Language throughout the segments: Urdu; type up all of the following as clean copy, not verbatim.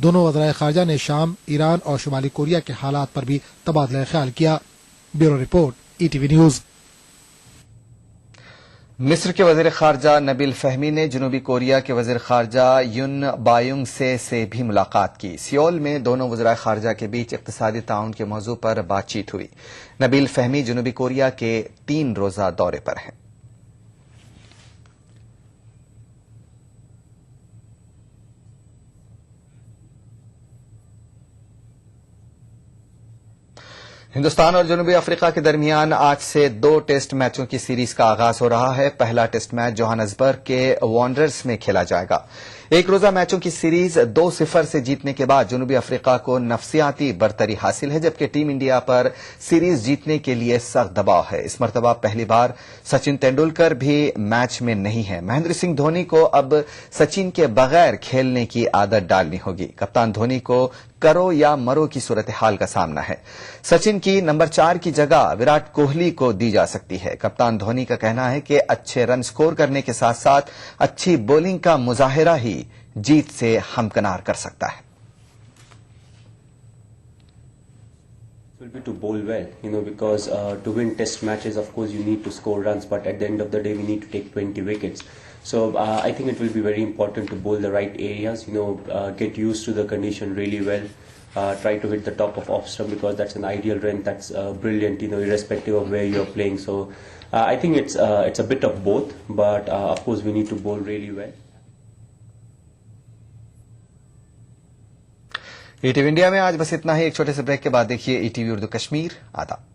دونوں وزرائے خارجہ نے شام، ایران اور شمالی کوریا کے حالات پر بھی تبادلہ خیال کیا۔ Bureau report, ETV news. مصر کے وزیر خارجہ نبیل فہمی نے جنوبی کوریا کے وزیر خارجہ یون بایونگ سے بھی ملاقات کی۔ سیول میں دونوں وزرائے خارجہ کے بیچ اقتصادی تعاون کے موضوع پر بات چیت ہوئی۔ نبیل فہمی جنوبی کوریا کے 3 روزہ دورے پر ہیں۔ ہندوستان اور جنوبی افریقہ کے درمیان آج سے 2 ٹیسٹ میچوں کی سیریز کا آغاز ہو رہا ہے۔ پہلا ٹیسٹ میچ جوہانسبرگ کے وانڈررز میں کھیلا جائے گا۔ 1 روزہ میچوں کی سیریز 2-0 سے جیتنے کے بعد جنوبی افریقہ کو نفسیاتی برتری حاصل ہے، جبکہ ٹیم انڈیا پر سیریز جیتنے کے لیے سخت دباؤ ہے۔ اس مرتبہ پہلی بار سچن تینڈولکر بھی میچ میں نہیں ہے۔ مہندر سنگھ دھونی کو اب سچن کے بغیر کھیلنے کی عادت ڈالنی ہوگی۔ کپتان دھونی کو کرو یا مرو کی صورتحال کا سامنا ہے۔ سچن کی نمبر 4 کی جگہ وراٹ کوہلی کو دی جا سکتی ہے۔ کپتان دھونی کا کہنا ہے کہ اچھے رن سکور کرنے کے ساتھ ساتھ اچھی بولنگ کا مظاہرہ ہی جیت سے ہمکنار کر سکتا ہے۔ Will be to bowl well, because to win test matches, of course, you need to score runs, but at the end of the day, we need to take 20 wickets. So I think it will be very important to bowl the right areas, get used to the condition really well, try to hit the top of off stump, because that's an ideal run, that's brilliant, irrespective of where you're playing. So I think it's a bit of both, but of course, we need to bowl really well. ETV India میں آج بس اتنا ہی۔ ایک چھوٹے سے بریک کے بعد دیکھیے ETV اردو کشمیر۔ آداب۔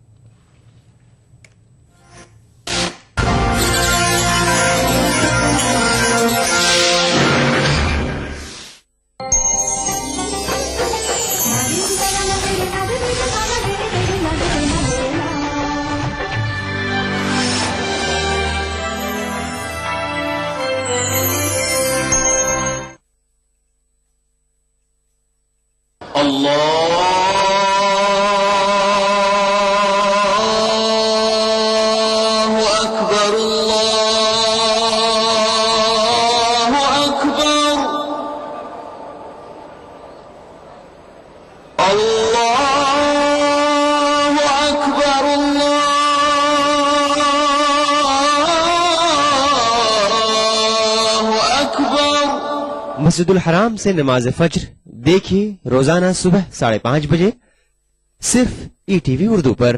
مسجد الحرام سے نماز فجر دیکھیے روزانہ صبح 5:30 بجے صرف ETV اردو پر۔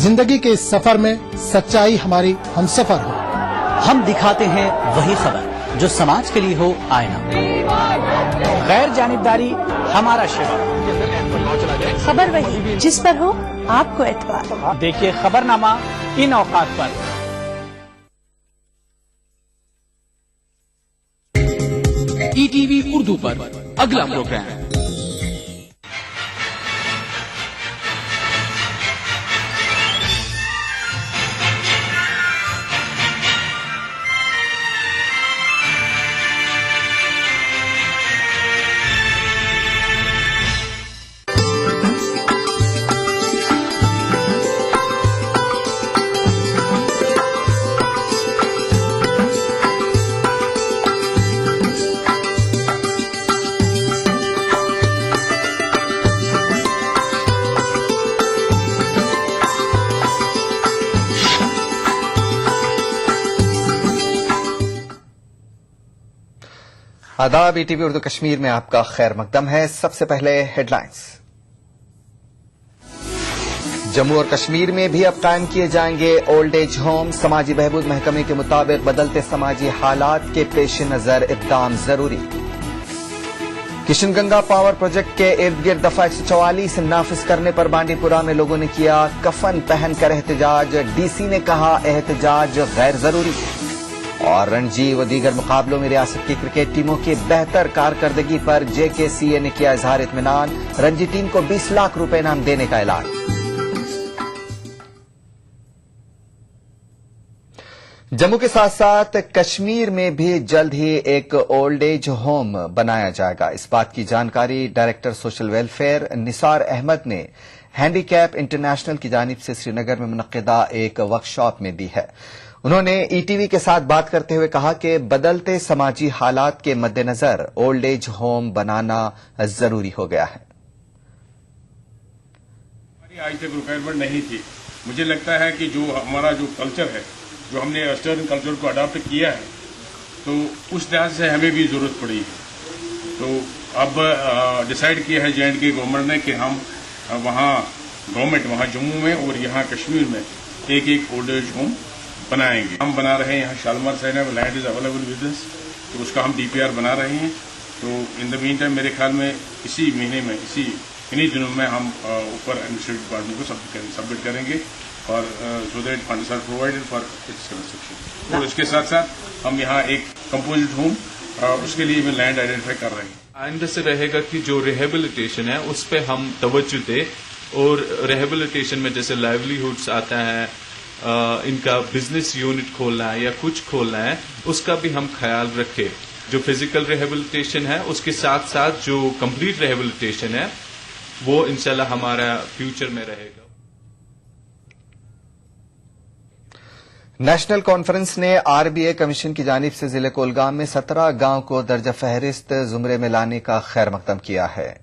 زندگی کے اس سفر میں سچائی ہماری ہمسفر ہو۔ ہم دکھاتے ہیں وہی خبر جو سماج کے لیے ہو آئینہ، غیر جانبداری ہمارا شعار، خبر وہی جس پر ہو آپ کو اعتبار۔ دیکھیے خبر نامہ ان اوقات پر۔ ETV اردو پر اگلا پروگرام آداب۔ ETV اردو کشمیر میں آپ کا خیر مقدم ہے۔ سب سے پہلے ہیڈ لائنز۔ جموں اور کشمیر میں بھی اب قائم کیے جائیں گے اولڈ ایج ہوم۔ سماجی بہبود محکمے کے مطابق بدلتے سماجی حالات کے پیش نظر اقدام ضروری۔ کشن گنگا پاور پروجیکٹ کے ارد گرد دفعہ 144 نافذ کرنے پر بانڈی پورہ میں لوگوں نے کیا کفن پہن کر احتجاج۔ DC نے کہا احتجاج غیر ضروری۔ اور رنجی و دیگر مقابلوں میں ریاست کی کرکٹ ٹیموں کی بہتر کارکردگی پر JKCA نے کیا اظہار اطمینان۔ رنجی ٹیم کو 20 لاکھ روپے انعام دینے کا اعلان۔ جموں کے ساتھ ساتھ کشمیر میں بھی جلد ہی ایک اولڈ ایج ہوم بنایا جائے گا۔ اس بات کی جانکاری ڈائریکٹر سوشل ویلفیئر نثار احمد نے ہینڈی کیپ انٹرنیشنل کی جانب سے سری نگر میں منعقدہ ایک ورک شاپ میں دی ہے۔ انہوں نے ای ٹی وی کے ساتھ بات کرتے ہوئے کہا کہ بدلتے سماجی حالات کے مد نظر اولڈ ایج ہوم بنانا ضروری ہو گیا ہے. آج تک ریکوائرمنٹ نہیں تھی. مجھے لگتا ہے کہ جو ہمارا جو کلچر ہے، جو ہم نے ویسٹرن کلچر کو اڈاپٹ کیا ہے، تو اس لحاظ سے ہمیں بھی ضرورت پڑی ہے. تو اب ڈیسائیڈ کیا ہے JNK گورنمنٹ نے کہ ہم وہاں جموں میں اور یہاں کشمیر میں ایک اولڈ ایج ہوم بنائیں گے. ہم بنا رہے ہیں یہاں شالمار سائڈ میں land is available with us, تو اس کا ہم DPR بنا رہے ہیں. تو ان دا مین ٹائم میرے خیال میں اسی مہینے میں انہی دنوں میں ہم اوپر ایڈمنسٹریٹو ڈپارٹمنٹ کو سبمٹ کریں گے اور so that funds are provided for its construction. اور اس کے ساتھ ساتھ ہم یہاں ایک کمپوزٹ ہوم اس کے لیے بھی لینڈ آئیڈینٹیفائی کر رہے ہیں. آئندہ سے رہے گا کہ جو ریہیبلیٹیشن ہے اس پہ ہم توجہ دیں، اور ریہیبلیٹیشن میں جیسے لائیولیہڈس آتا ہے، ان کا بزنس یونٹ کھولنا ہے یا کچھ کھولنا ہے، اس کا بھی ہم خیال رکھیں. جو فزیکل ریہیبلیٹیشن ہے اس کے ساتھ ساتھ جو کمپلیٹ ریہیبلیٹیشن ہے وہ انشاءاللہ ہمارا فیوچر میں رہے گا. نیشنل کانفرنس نے RBA کمیشن کی جانب سے ضلع کولگام میں 17 گاؤں کو درجہ فہرست زمرے میں لانے کا خیر مقدم کیا ہے.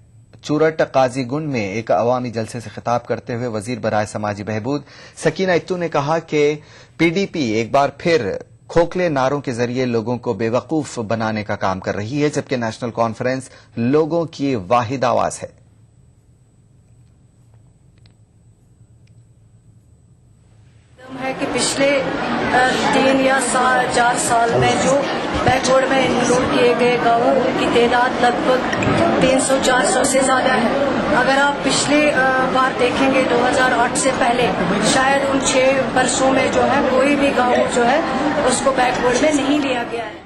چورٹ قاضی گنڈ میں ایک عوامی جلسے سے خطاب کرتے ہوئے وزیر برائے سماجی بہبود سکینہ اتو نے کہا کہ PDP ایک بار پھر کھوکھلے نعروں کے ذریعے لوگوں کو بے وقوف بنانے کا کام کر رہی ہے، جبکہ نیشنل کانفرنس لوگوں کی واحد آواز ہے. ہے کہ پچھلے 3 یا 4 سال میں جو بیک ورڈ میں انکلوڈ کیے گئے گاؤں کی تعداد لگ بھگ 300-400 سے زیادہ ہے. اگر آپ پچھلے بار دیکھیں گے 2008 سے پہلے شاید ان 6 برسوں میں جو ہے کوئی بھی گاؤں جو ہے اس کو بیک ورڈ میں نہیں لیا گیا ہے.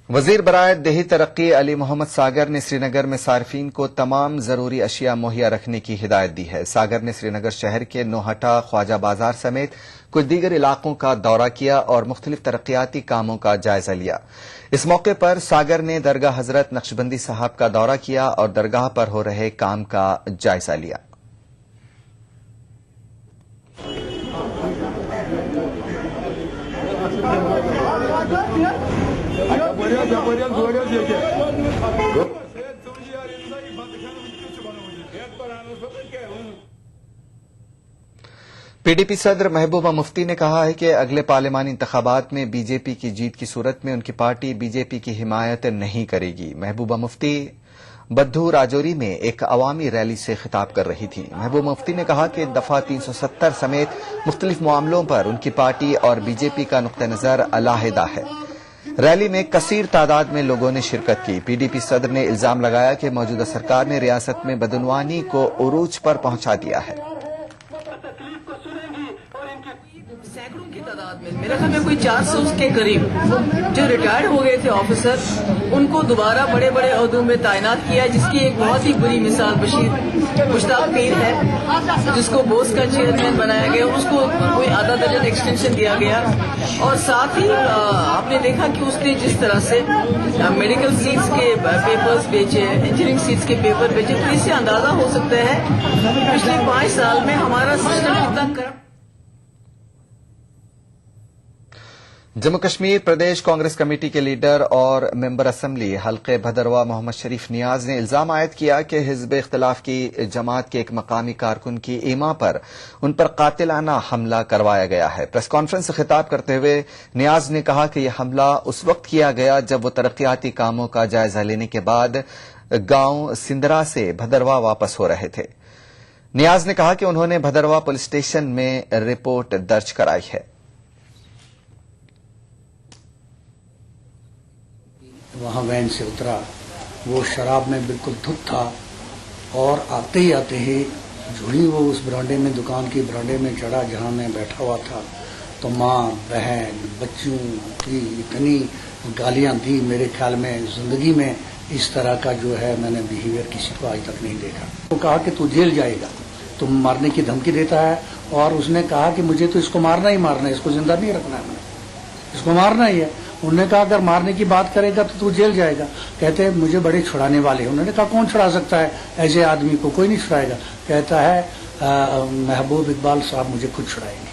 وزیر برائے دیہی ترقی علی محمد ساگر نے سری نگر میں صارفین کو تمام ضروری اشیاء مہیا رکھنے کی ہدایت دی ہے. ساگر نے سری نگر شہر کے نوہٹا، خواجہ بازار سمیت کچھ دیگر علاقوں کا دورہ کیا اور مختلف ترقیاتی کاموں کا جائزہ لیا. اس موقع پر ساگر نے درگاہ حضرت نقشبندی صاحب کا دورہ کیا اور درگاہ پر ہو رہے کام کا جائزہ لیا. PDP صدر محبوبہ مفتی نے کہا ہے کہ اگلے پارلیمانی انتخابات میں BJP کی جیت کی صورت میں ان کی پارٹی BJP کی حمایت نہیں کرے گی. محبوبہ مفتی بدھو راجوری میں ایک عوامی ریلی سے خطاب کر رہی تھی. محبوبہ مفتی نے کہا کہ دفعہ 370 سمیت مختلف معاملوں پر ان کی پارٹی اور BJP کا نقطہ نظر علیحدہ ہے. ریلی میں کثیر تعداد میں لوگوں نے شرکت کی. PDP صدر نے الزام لگایا کہ موجودہ سرکار نے ریاست میں بدعنوانی کو عروج پر پہنچا دیا ہے. سینکڑوں کی تعداد میں میرے خیال میں کوئی 400 کے قریب جو ریٹائرڈ ہو گئے تھے آفیسر، ان کو دوبارہ بڑے بڑے عہدوں میں تعینات کیا، جس کی ایک بہت ہی بری مثال مشتاق پیر ہے، جس کو بوس کا چیئرمین بنایا گیا، اس کو کوئی آدھا درجن ایکسٹینشن دیا گیا. اور ساتھ ہی آپ نے دیکھا کہ اس نے جس طرح سے میڈیکل سیٹس کے پیپرز بیچے، انجینئرنگ سیٹس کے پیپر بیچے، تو اس سے اندازہ ہو سکتا ہے پچھلے 5 سال میں ہمارا سسٹم کتنا کرپٹ. جموں کشمیر پردیش کانگریس کمیٹی کے لیڈر اور ممبر اسمبلی حلقے بھدرواہ محمد شریف نیاز نے الزام عائد کیا کہ حزب اختلاف کی جماعت کے ایک مقامی کارکن کی ایما پر ان پر قاتلانہ حملہ کروایا گیا ہے. پریس کانفرنس سے خطاب کرتے ہوئے نیاز نے کہا کہ یہ حملہ اس وقت کیا گیا جب وہ ترقیاتی کاموں کا جائزہ لینے کے بعد گاؤں سندرا سے بھدرواہ واپس ہو رہے تھے. نیاز نے کہا کہ انہوں نے بھدرواہ پولیس اسٹیشن میں رپورٹ درج کرائی ہے. وہاں وین سے اترا، وہ شراب میں بالکل دھت تھا، اور آتے ہی جھولی وہ اس برانڈے میں، دکان کی برانڈے میں چڑھا جہاں میں بیٹھا ہوا تھا. تو ماں، بہن، بچوں کی اتنی گالیاں دی، میرے خیال میں زندگی میں اس طرح کا جو ہے میں نے بیہیویئر کسی کو آج تک نہیں دیکھا. وہ کہا کہ تو جیل جائے گا، تم مارنے کی دھمکی دیتا ہے. اور اس نے کہا کہ مجھے تو اس کو مارنا ہی مارنا ہے، اس کو زندہ نہیں رکھنا ہے، میں اس کو مارنا ہی ہے. انہوں نے کہا اگر مارنے کی بات کرے گا تو جیل جائے گا. کہتے ہیں مجھے بڑے چھڑانے والے ہیں. انہوں نے کہا کون چھڑا سکتا ہے ایسے آدمی کو؟ کوئی نہیں چھڑائے گا. کہتا ہے محبوب اقبال صاحب مجھے خود چھڑائیں گے.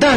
10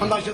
1500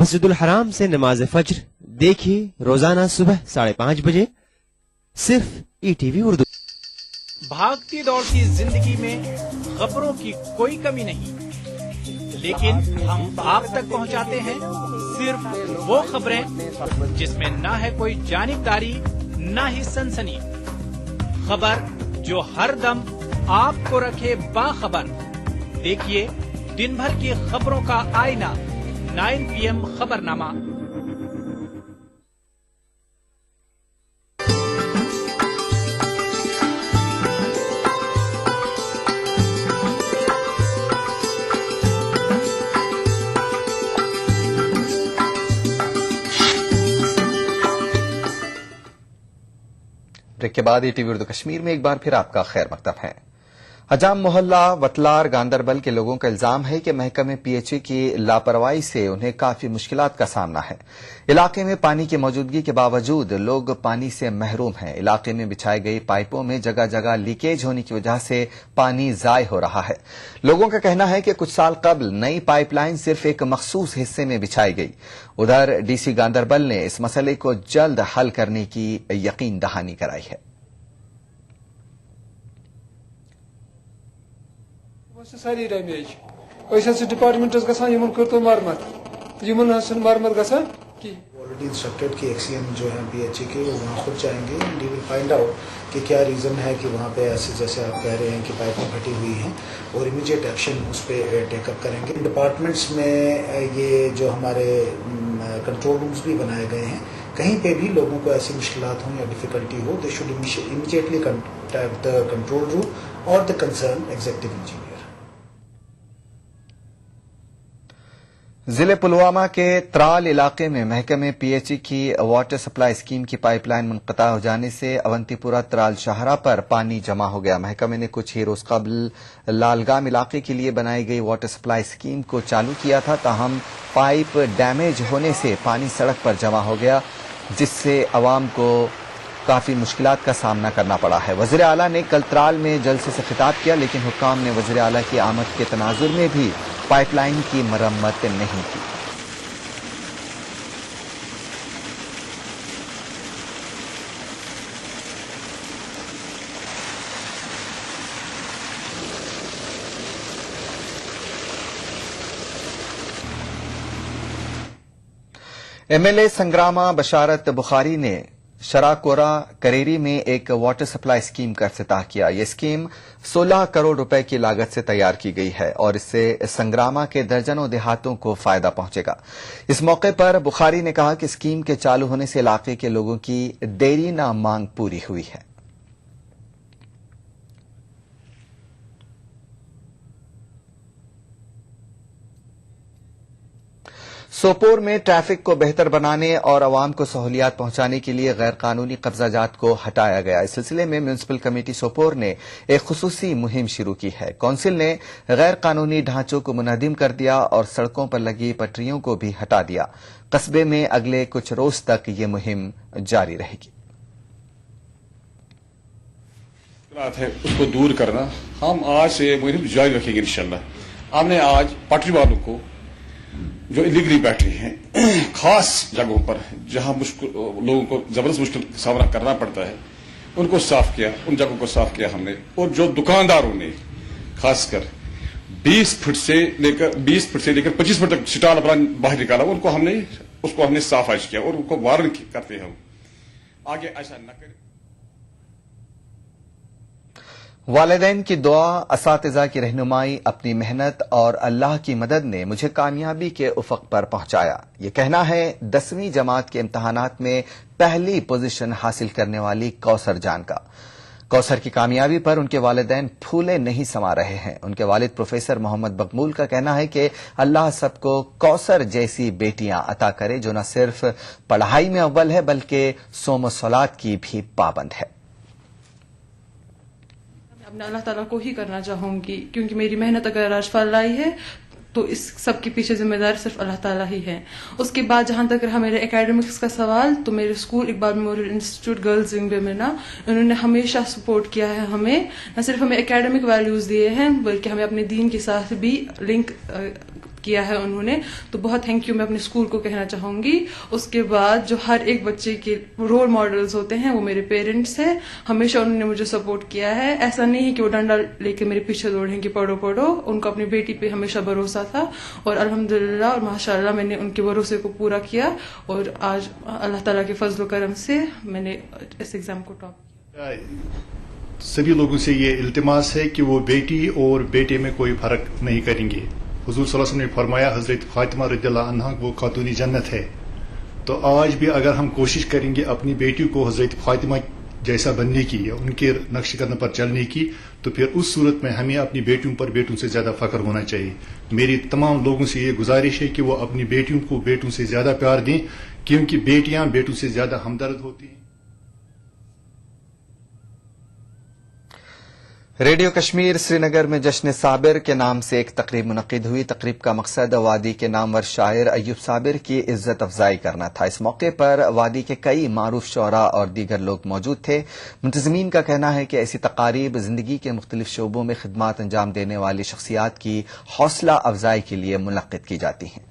مسجد الحرام سے نماز فجر دیکھیے روزانہ صبح 5:30 بجے صرف ETV اردو. بھاگتی دوڑتی زندگی میں خبروں کی کوئی کمی نہیں، لیکن ہم آپ تک پہنچاتے ہیں صرف وہ خبریں جس میں نہ ہے کوئی جانبداری نہ ہی سنسنی. خبر جو ہر دم آپ کو رکھے باخبر. دیکھیے دن بھر کی خبروں کا آئینہ 9 PM خبر نامہ. بریک کے بعد ETV اردو کشمیر میں ایک بار پھر آپ کا خیر مقدم ہے. حجام محلہ وتلار گاندربل کے لوگوں کا الزام ہے کہ محکمہ PHE کی لاپرواہی سے انہیں کافی مشکلات کا سامنا ہے. علاقے میں پانی کی موجودگی کے باوجود لوگ پانی سے محروم ہیں. علاقے میں بچھائی گئی پائپوں میں جگہ جگہ لیکیج ہونے کی وجہ سے پانی ضائع ہو رہا ہے. لوگوں کا کہنا ہے کہ کچھ سال قبل نئی پائپ لائن صرف ایک مخصوص حصے میں بچھائی گئی. ادھر DC گاندربل نے اس مسئلے کو جلد حل کرنے کی یقین دہانی کرائی ہے. ساری ڈیمیج ڈپارٹمنٹس گھان کرتو مرمت مرمت گھان کی آلریڈی انسٹرکٹیڈ کی ایکسیم جو ہے PHE کے وہ وہاں خود جائیں گے. وی ول فائنڈ آؤٹ کہ کیا ریزن ہے کہ وہاں پہ ایسے جیسے آپ کہہ رہے ہیں کہ پائپیں پھٹی ہوئی ہیں اور امیڈیٹ ایکشن اس پہ ٹیک اپ کریں گے. ڈپارٹمنٹس میں یہ جو ہمارے کنٹرول رومز بھی بنائے گئے ہیں, کہیں پہ بھی لوگوں کو ایسی مشکلات ہوں یا difficulty who, they should immediately contact the control room اور دا کنسرن ایگزیکٹو انجینئر. ضلع پلوامہ کے ترال علاقے میں محکمہ PHE کی واٹر سپلائی اسکیم کی پائپ لائن منقطع ہو جانے سے اونتی پورہ ترال شاہراہ پر پانی جمع ہو گیا. محکمہ نے کچھ ہی روز قبل لالگام علاقے کے لیے بنائی گئی واٹر سپلائی اسکیم کو چالو کیا تھا, تاہم پائپ ڈیمیج ہونے سے پانی سڑک پر جمع ہو گیا, جس سے عوام کو کافی مشکلات کا سامنا کرنا پڑا ہے. وزیر اعلیٰ نے کل ترال میں جلسے سے خطاب کیا, لیکن حکام نے وزیر اعلیٰ کی آمد کے تناظر میں بھی پائپ لائن کی مرمت نہیں کی. MLA سنگراما بشارت بخاری نے شراکورا کریری میں ایک واٹر سپلائی اسکیم کا افتتاح کیا. یہ اسکیم 16 کروڑ روپے کی لاگت سے تیار کی گئی ہے اور اس سے سنگراما کے درجنوں دیہاتوں کو فائدہ پہنچے گا. اس موقع پر بخاری نے کہا کہ اسکیم کے چالو ہونے سے علاقے کے لوگوں کی دیرینہ مانگ پوری ہوئی ہے. سوپور میں ٹریفک کو بہتر بنانے اور عوام کو سہولیات پہنچانے کے لیے غیر قانونی قبضہ جات کو ہٹایا گیا. اس سلسلے میں میونسپل کمیٹی سوپور نے ایک خصوصی مہم شروع کی ہے. کونسل نے غیر قانونی ڈھانچوں کو منہدم کر دیا اور سڑکوں پر لگی پٹریوں کو بھی ہٹا دیا. قصبے میں اگلے کچھ روز تک یہ مہم جاری رہے گی. اس کو دور کرنا ہم آج سے مہم جاری رکھیں گے انشاءاللہ. ہم نے آج پٹری والوں کو جو الیگلی بیٹھے ہیں خاص جگہوں پر جہاں لوگوں کو زبردست مشکل کا سامنا کرنا پڑتا ہے, ان کو صاف کیا, ان جگہوں کو صاف کیا ہم نے. اور جو دکانداروں نے خاص کر 20 فٹ سے لے کر 25 فٹ تک سٹال اپنا باہر نکالا, ان کو ہم نے صاف آج کیا اور ان کو وارن کرتے ہیں ہم آگے ایسا نہ کریں. والدین کی دعا, اساتذہ کی رہنمائی, اپنی محنت اور اللہ کی مدد نے مجھے کامیابی کے افق پر پہنچایا. یہ کہنا ہے 10ویں جماعت کے امتحانات میں پہلی پوزیشن حاصل کرنے والی کوثر جان کا. کوثر کی کامیابی پر ان کے والدین پھولے نہیں سما رہے ہیں. ان کے والد پروفیسر محمد مقبول کا کہنا ہے کہ اللہ سب کو کوثر جیسی بیٹیاں عطا کرے جو نہ صرف پڑھائی میں اول ہے بلکہ صوم و صلات کی بھی پابند ہے. اپنے اللہ تعالیٰ کو ہی کرنا چاہوں گی کیونکہ میری محنت اگر آج پھل لائی ہے تو اس سب کے پیچھے ذمہ دار صرف اللہ تعالیٰ ہی ہے. اس کے بعد جہاں تک رہا میرے اکیڈمکس کا سوال تو میرے school Iqbal memorial institute girls wing بیمنا انہوں نے ہمیشہ سپورٹ کیا ہے. ہمیں نہ صرف ہمیں اکیڈمک ویلیوز دیے ہیں بلکہ ہمیں اپنے دین کے ساتھ بھی لنک کیا ہے انہوں نے. تو بہت تھینک یو میں اپنے اسکول کو کہنا چاہوں گی. اس کے بعد جو ہر ایک بچے کے رول ماڈلز ہوتے ہیں وہ میرے پیرنٹس ہیں. ہمیشہ انہوں نے مجھے سپورٹ کیا ہے. ایسا نہیں ہے کہ وہ ڈنڈا لے کے میرے پیچھے دوڑیں کہ پڑھو پڑھو. ان کو اپنی بیٹی پہ ہمیشہ بھروسہ تھا اور الحمدللہ اور ماشاءاللہ میں نے ان کے بھروسے کو پورا کیا اور آج اللہ تعالیٰ کے فضل و کرم سے میں نے اس ایگزام کو ٹاپ کیا. سبھی لوگوں سے یہ التماس ہے کہ وہ بیٹی اور بیٹے میں کوئی فرق نہیں کریں گے. حضور صلی اللہ علیہ وسلم نے فرمایا حضرت فاطمہ رضی اللہ عنہا وہ خاتون جنت ہے. تو آج بھی اگر ہم کوشش کریں گے اپنی بیٹیوں کو حضرت فاطمہ جیسا بننے کی یا ان کے نقش قدم پر چلنے کی تو پھر اس صورت میں ہمیں اپنی بیٹیوں پر بیٹوں سے زیادہ فخر ہونا چاہیے. میری تمام لوگوں سے یہ گزارش ہے کہ وہ اپنی بیٹیوں کو بیٹوں سے زیادہ پیار دیں کیونکہ بیٹیاں بیٹوں سے زیادہ ہمدرد ہوتی ہیں. ریڈیو کشمیر سری نگر میں جشن صابر کے نام سے ایک تقریب منعقد ہوئی. تقریب کا مقصد وادی کے نامور شاعر ایوب صابر کی عزت افزائی کرنا تھا. اس موقع پر وادی کے کئی معروف شعراء اور دیگر لوگ موجود تھے. منتظمین کا کہنا ہے کہ ایسی تقاریب زندگی کے مختلف شعبوں میں خدمات انجام دینے والی شخصیات کی حوصلہ افزائی کے لیے منعقد کی جاتی ہیں.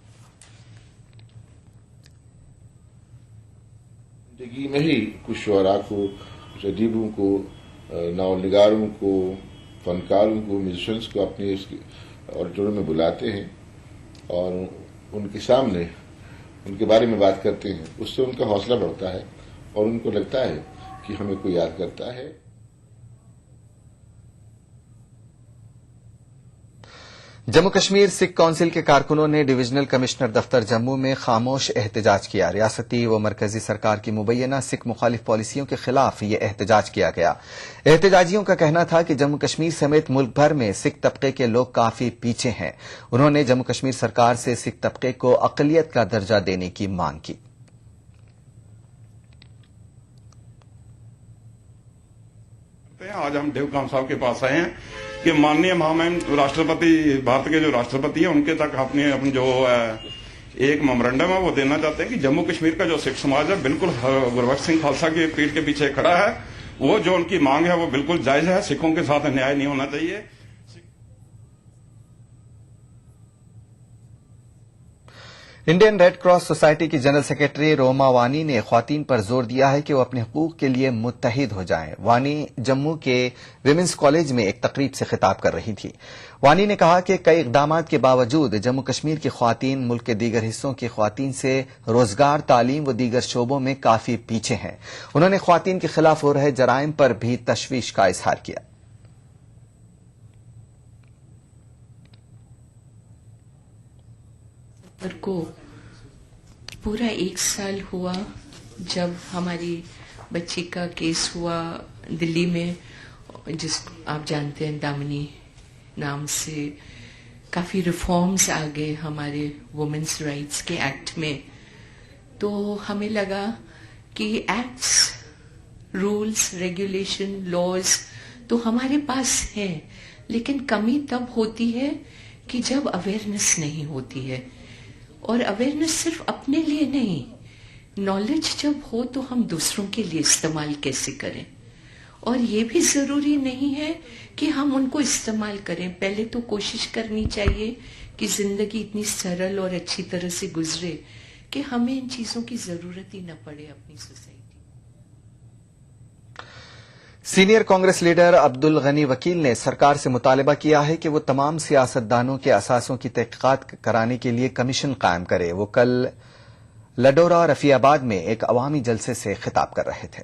زندگی میں ہی کچھ شعراء کو، کچھ ادیبوں کو، ناول نگاروں کو، فنکاروں کو، میوزیشنس کو اپنے آڈیٹوریم میں بلاتے ہیں اور ان کے سامنے ان کے بارے میں بات کرتے ہیں. اس سے ان کا حوصلہ بڑھتا ہے اور ان کو لگتا ہے کہ ہمیں کوئی یاد کرتا ہے. جموں کشمیر سکھ کونسل کے کارکنوں نے ڈویژنل کمشنر دفتر جموں میں خاموش احتجاج کیا. ریاستی و مرکزی سرکار کی مبینہ سکھ مخالف پالیسیوں کے خلاف یہ احتجاج کیا گیا. احتجاجیوں کا کہنا تھا کہ جموں کشمیر سمیت ملک بھر میں سکھ طبقے کے لوگ کافی پیچھے ہیں. انہوں نے جموں کشمیر سرکار سے سکھ طبقے کو اقلیت کا درجہ دینے کی مانگ کی. آج ہم ڈیوکام صاحب کے پاس آئے ہیں کہ ماننیہ مہامہم راشٹرپتی بھارت کے جو راشٹرپتی ہیں ان کے تک اپنے جو ایک میمورنڈم ہے وہ دینا چاہتے ہیں کہ جموں کشمیر کا جو سکھ سماج ہے بالکل گربخش سنگھ خالصہ کی پیٹھ کے پیچھے کھڑا ہے. وہ جو ان کی مانگ ہے وہ بالکل جائز ہے. سکھوں کے ساتھ انیائے نہیں ہونا چاہیے. انڈین ریڈ کراس سوسائٹی کی جنرل سیکرٹری روما وانی نے خواتین پر زور دیا ہے کہ وہ اپنے حقوق کے لیے متحد ہو جائیں. وانی جموں کے ویمنس کالج میں ایک تقریب سے خطاب کر رہی تھی. وانی نے کہا کہ کئی اقدامات کے باوجود جموں کشمیر کی خواتین ملک کے دیگر حصوں کی خواتین سے روزگار، تعلیم و دیگر شعبوں میں کافی پیچھے ہیں. انہوں نے خواتین کے خلاف ہو رہے جرائم پر بھی تشویش کا اظہار کیا. کو پورا 1 سال ہوا جب ہماری بچی کا کیس ہوا دلی میں، جس آپ جانتے ہیں دامنی نام سے. کافی ریفارمز آ گئے ہمارے وومنس رائٹس کے ایکٹ میں. تو ہمیں لگا کہ ایکٹس، رولز، ریگولیشن، لاز تو ہمارے پاس ہیں، لیکن کمی تب ہوتی ہے کہ جب اویئرنیس نہیں ہوتی ہے. اور اویئرنیس صرف اپنے لیے نہیں، نالج جب ہو تو ہم دوسروں کے لیے استعمال کیسے کریں. اور یہ بھی ضروری نہیں ہے کہ ہم ان کو استعمال کریں. پہلے تو کوشش کرنی چاہیے کہ زندگی اتنی سرل اور اچھی طرح سے گزرے کہ ہمیں ان چیزوں کی ضرورت ہی نہ پڑے اپنی سوسائٹی. سینئر کانگریس لیڈر عبد الغنی وکیل نے سرکار سے مطالبہ کیا ہے کہ وہ تمام سیاستدانوں کے اثاثوں کی تحقیقات کرانے کے لیے کمیشن قائم کرے. وہ کل لڈورا رفیع آباد میں ایک عوامی جلسے سے خطاب کر رہے تھے.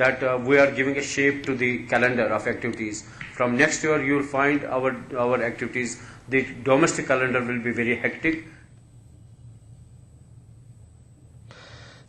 that we are giving a shape to the calendar of activities. From next year you will find our activities, the domestic calendar will be very hectic.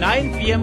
9 PM